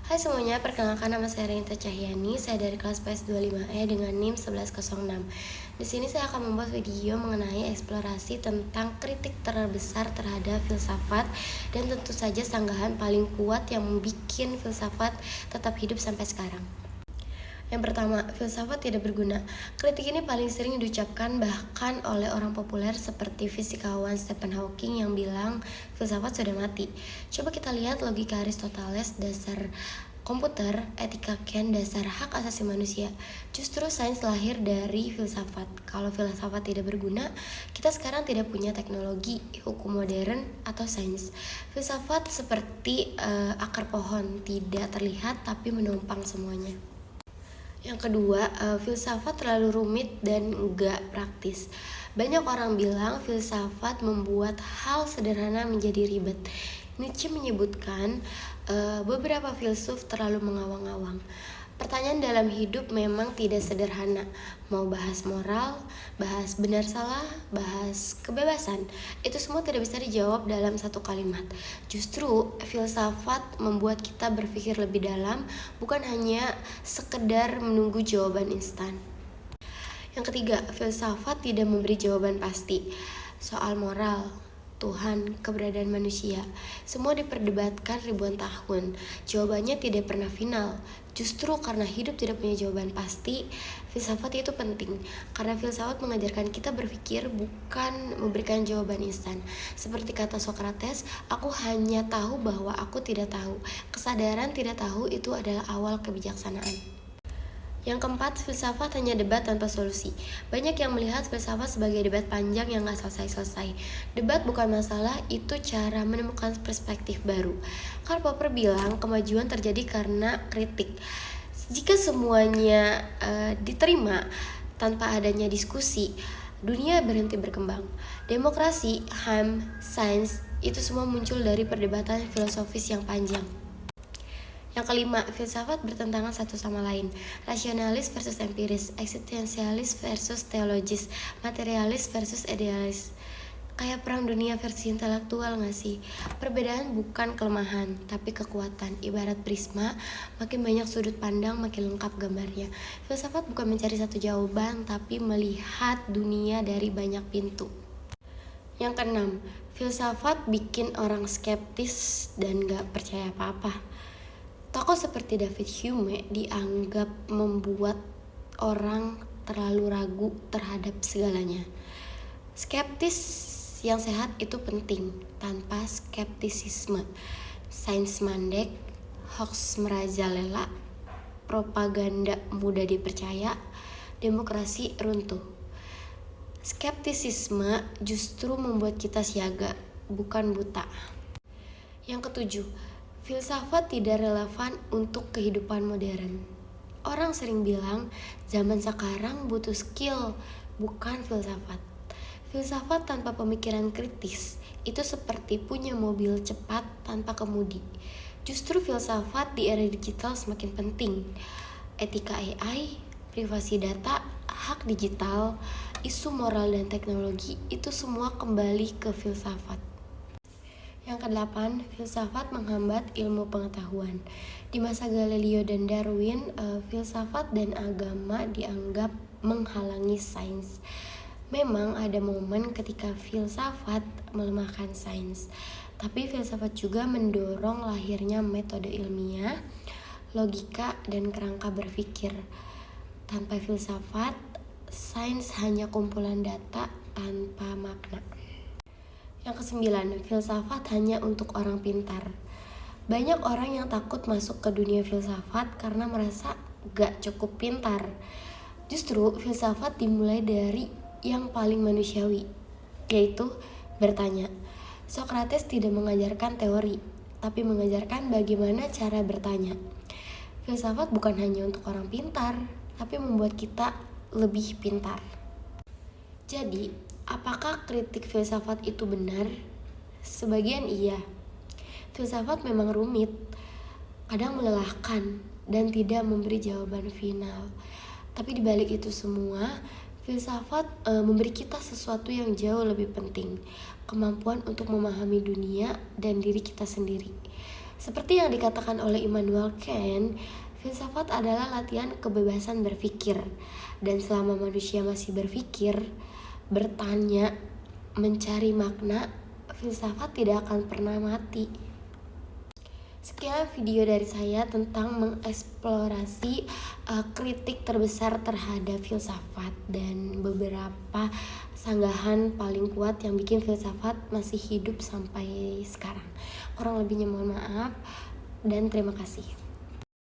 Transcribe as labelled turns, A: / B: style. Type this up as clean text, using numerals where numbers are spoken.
A: Hai semuanya, perkenalkan nama saya Rinta Cahyani. Saya dari kelas PS25E dengan NIM 1106. Di sini saya akan membuat video mengenai eksplorasi tentang kritik terbesar terhadap filsafat dan tentu saja sanggahan paling kuat yang membuat filsafat tetap hidup sampai sekarang. Yang pertama, filsafat tidak berguna. Kritik ini paling sering diucapkan bahkan oleh orang populer seperti fisikawan Stephen Hawking yang bilang filsafat sudah mati. Coba kita lihat logika Aristoteles, dasar komputer, etika Kant, dasar hak asasi manusia. Justru sains lahir dari filsafat. Kalau filsafat tidak berguna, kita sekarang tidak punya teknologi, hukum modern, atau sains. Filsafat seperti akar pohon, tidak terlihat tapi menopang semuanya. Yang kedua, filsafat terlalu rumit dan enggak praktis. Banyak orang bilang filsafat membuat hal sederhana menjadi ribet. Nietzsche menyebutkan beberapa filsuf terlalu mengawang-awang. Pertanyaan dalam hidup memang tidak sederhana. Mau bahas moral, bahas benar salah, bahas kebebasan. Itu semua tidak bisa dijawab dalam satu kalimat. Justru filsafat membuat kita berpikir lebih dalam, bukan hanya sekedar menunggu jawaban instan. Yang ketiga, filsafat tidak memberi jawaban pasti. Soal moral, Tuhan, keberadaan manusia, semua diperdebatkan ribuan tahun. Jawabannya tidak pernah final. Justru karena hidup tidak punya jawaban pasti, filsafat itu penting. Karena filsafat mengajarkan kita berpikir, bukan memberikan jawaban instan. Seperti kata Socrates, aku hanya tahu bahwa aku tidak tahu. Kesadaran tidak tahu itu adalah awal kebijaksanaan. Yang keempat, filsafat hanya debat tanpa solusi. Banyak yang melihat filsafat sebagai debat panjang yang gak selesai-selesai. Debat bukan masalah, itu cara menemukan perspektif baru. Karl Popper bilang kemajuan terjadi karena kritik. Jika semuanya diterima tanpa adanya diskusi, dunia berhenti berkembang. Demokrasi, HAM, sains, itu semua muncul dari perdebatan filosofis yang panjang. Yang kelima, filsafat bertentangan satu sama lain. Rasionalis versus empiris, eksistensialis versus teologis, materialis versus idealis. Kayak perang dunia versi intelektual gak sih? Perbedaan bukan kelemahan, tapi kekuatan. Ibarat prisma, makin banyak sudut pandang, makin lengkap gambarnya. Filsafat bukan mencari satu jawaban, tapi melihat dunia dari banyak pintu. Yang keenam, filsafat bikin orang skeptis dan gak percaya apa-apa. Tokoh seperti David Hume dianggap membuat orang terlalu ragu terhadap segalanya. Skeptis yang sehat itu penting. Tanpa skeptisisme, sains mandek, hoax merajalela, propaganda mudah dipercaya, demokrasi runtuh. Skeptisisme justru membuat kita siaga, bukan buta. Yang ketujuh, filsafat tidak relevan untuk kehidupan modern. Orang sering bilang zaman sekarang butuh skill, bukan filsafat. Filsafat tanpa pemikiran kritis itu seperti punya mobil cepat tanpa kemudi. Justru filsafat di era digital semakin penting. Etika AI, privasi data, hak digital, isu moral dan teknologi itu semua kembali ke filsafat. Yang kedelapan, filsafat menghambat ilmu pengetahuan. Di masa Galileo dan Darwin, filsafat dan agama dianggap menghalangi sains. Memang ada momen ketika filsafat melemahkan sains, tapi filsafat juga mendorong lahirnya metode ilmiah, logika, dan kerangka berpikir. Tanpa filsafat, sains hanya kumpulan data tanpa makna. Yang kesembilan, filsafat hanya untuk orang pintar. Banyak orang yang takut masuk ke dunia filsafat karena merasa gak cukup pintar. Justru filsafat dimulai dari yang paling manusiawi, yaitu bertanya. Socrates tidak mengajarkan teori, tapi mengajarkan bagaimana cara bertanya. Filsafat bukan hanya untuk orang pintar, tapi membuat kita lebih pintar. Jadi, apakah kritik filsafat itu benar? Sebagian iya. Filsafat memang rumit, kadang melelahkan, dan tidak memberi jawaban final. Tapi dibalik itu semua, filsafat memberi kita sesuatu yang jauh lebih penting, kemampuan untuk memahami dunia dan diri kita sendiri. Seperti yang dikatakan oleh Immanuel Kant, filsafat adalah latihan kebebasan berpikir. Dan selama manusia masih berpikir, bertanya, mencari makna, filsafat tidak akan pernah mati. Sekian video dari saya tentang mengeksplorasi kritik terbesar terhadap filsafat dan beberapa sanggahan paling kuat yang bikin filsafat masih hidup sampai sekarang. Kurang lebihnya mohon maaf dan terima kasih.